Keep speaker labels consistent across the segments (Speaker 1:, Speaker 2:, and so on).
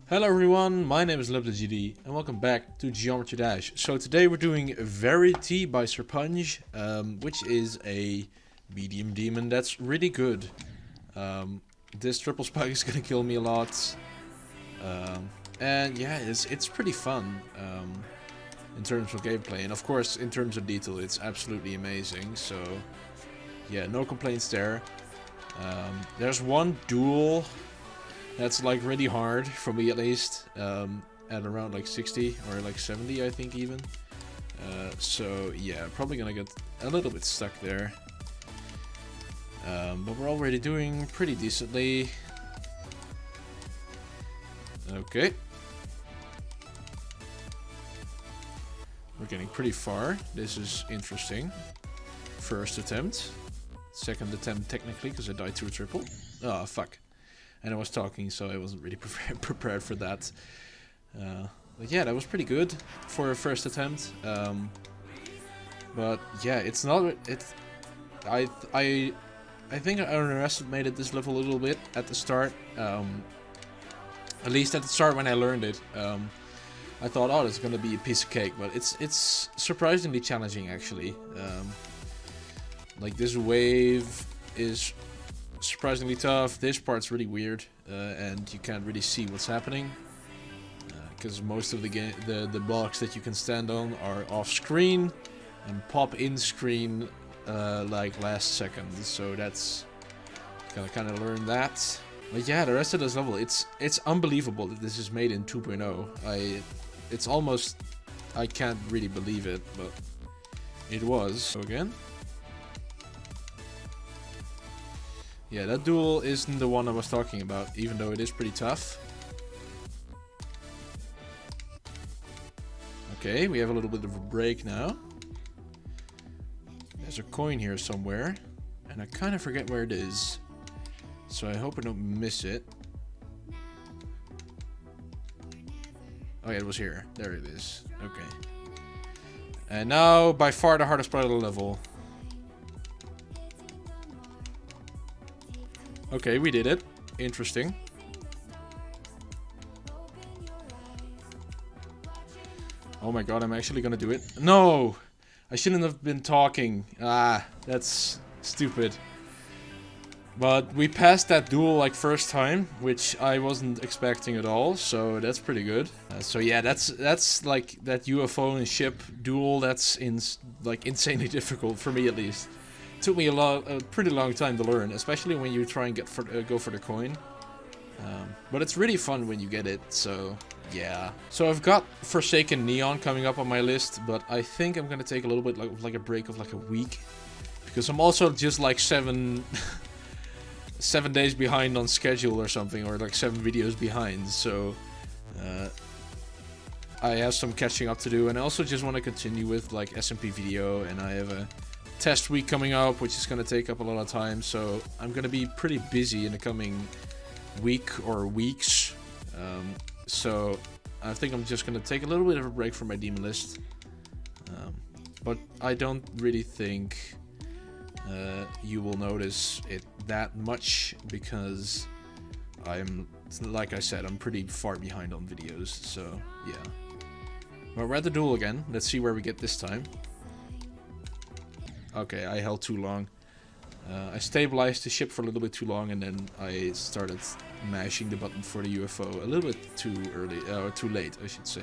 Speaker 1: Hello everyone, my name is LibDGD and welcome back to Geometry Dash. So today we're doing VeritY by Serpunge, which is a medium demon that's really good. This triple spike is gonna kill me a lot. And yeah, it's pretty fun in terms of gameplay, and of course in terms of detail it's absolutely amazing. So yeah, no complaints there. There's one duel that's like really hard, for me at least, at around like 60 or like 70 I think even. So yeah, probably gonna get a little bit stuck there. But we're already doing pretty decently. Okay. We're getting pretty far. This is interesting. First attempt. Second attempt technically, because I died to a triple. Oh, fuck. And I was talking, so I wasn't really prepared for that. But yeah, that was pretty good for a first attempt. But yeah, it's not... I think I underestimated this level a little bit at the start. At least at the start when I learned it. I thought, oh, it's gonna be a piece of cake, but it's surprisingly challenging actually. Like this wave is surprisingly tough. This part's really weird, and you can't really see what's happening because most of the blocks that you can stand on are off screen and pop in screen like last second. So that's gotta kind of learn that. But yeah, the rest of this level, it's unbelievable that this is made in 2.0. It's almost, I can't really believe it, but it was. So again. Yeah, that duel isn't the one I was talking about, even though it is pretty tough. Okay, we have a little bit of a break now. There's a coin here somewhere, and I kind of forget where it is. So I hope I don't miss it. Oh yeah, it was here. There it is. Okay. And now, by far the hardest part of the level. Okay, we did it. Interesting. Oh my god, I'm actually gonna do it. No! I shouldn't have been talking. Ah, that's stupid. But we passed that duel like first time, which I wasn't expecting at all, so that's pretty good. So yeah, that's like that UFO and ship duel. That's like insanely difficult for me at least. Took me a pretty long time to learn, especially when you try and go for the coin. But it's really fun when you get it, so yeah. So I've got Forsaken Neon coming up on my list, but I think I'm gonna take a little bit like a break of like a week, because I'm also just like 7 days behind on schedule or something, or like 7 videos behind. So I have some catching up to do, and I also just want to continue with like SMP video, and I have a test week coming up, which is going to take up a lot of time, so I'm going to be pretty busy in the coming week or weeks. So I think I'm just going to take a little bit of a break from my demon list, but I don't really think you will notice it that much, because like I said, I'm pretty far behind on videos, so yeah. But we're at the duel again. Let's see where we get this time. Okay, I held too long. I stabilized the ship for a little bit too long, and then I started mashing the button for the UFO a little bit too early, or too late, I should say.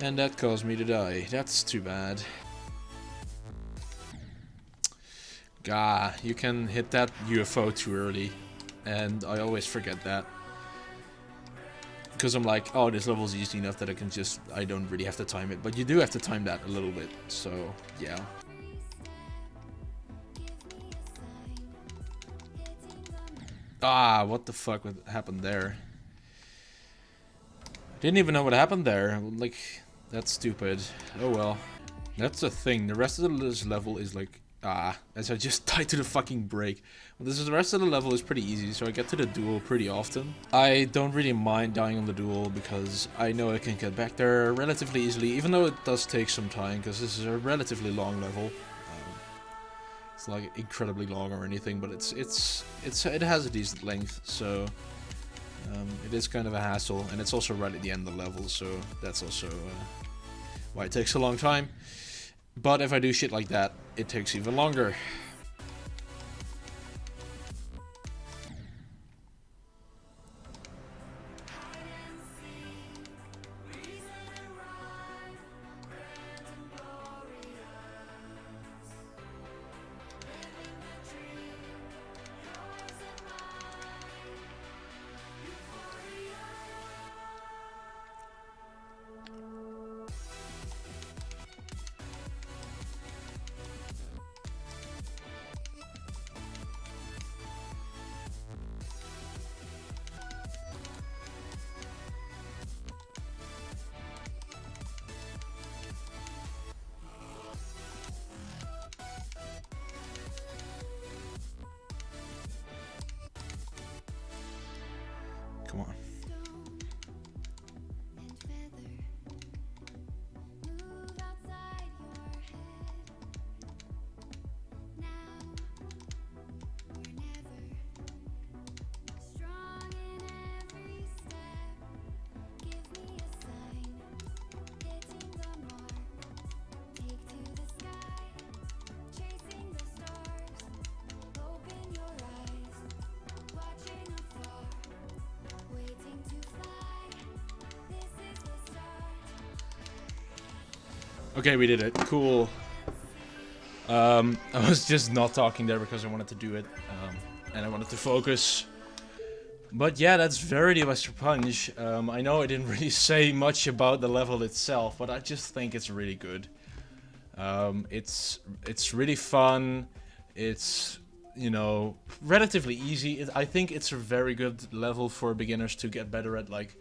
Speaker 1: And that caused me to die. That's too bad. Gah, you can hit that UFO too early, and I always forget that. Because I'm like, oh, this level's easy enough that I don't really have to time it. But you do have to time that a little bit, so yeah. Ah, what the fuck happened there? Didn't even know what happened there. Like, that's stupid. Oh well. That's the thing. The rest of this level is like, as I just died to the fucking break. Well, the rest of the level is pretty easy, so I get to the duel pretty often. I don't really mind dying on the duel, because I know I can get back there relatively easily, even though it does take some time, because this is a relatively long level. It's like incredibly long or anything, but it has a decent length, so It is kind of a hassle, and it's also right at the end of the level, so that's also why it takes a long time. But if I do shit like that, it takes even longer. Come on. Okay, we did it. Cool. I was just not talking there because I wanted to do it, and I wanted to focus. But yeah, that's VeritY by Punch. I know I didn't really say much about the level itself, but I just think it's really good. It's really fun. It's, you know, relatively easy. I think it's a very good level for beginners to get better at, like,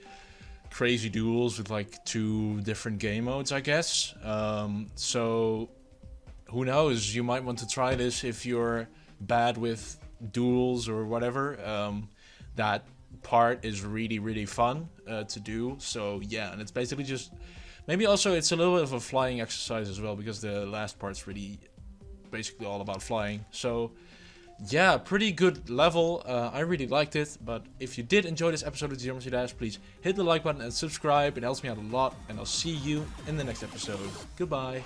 Speaker 1: crazy duels with like 2 different game modes, I guess. So who knows, you might want to try this if you're bad with duels or whatever. That part is really fun to do. So yeah, and it's basically just, maybe also it's a little bit of a flying exercise as well, because the last part's really basically all about flying. So yeah, pretty good level. I really liked it. But if you did enjoy this episode of Geometry Dash, please hit the like button and subscribe. It helps me out a lot. And I'll see you in the next episode. Goodbye.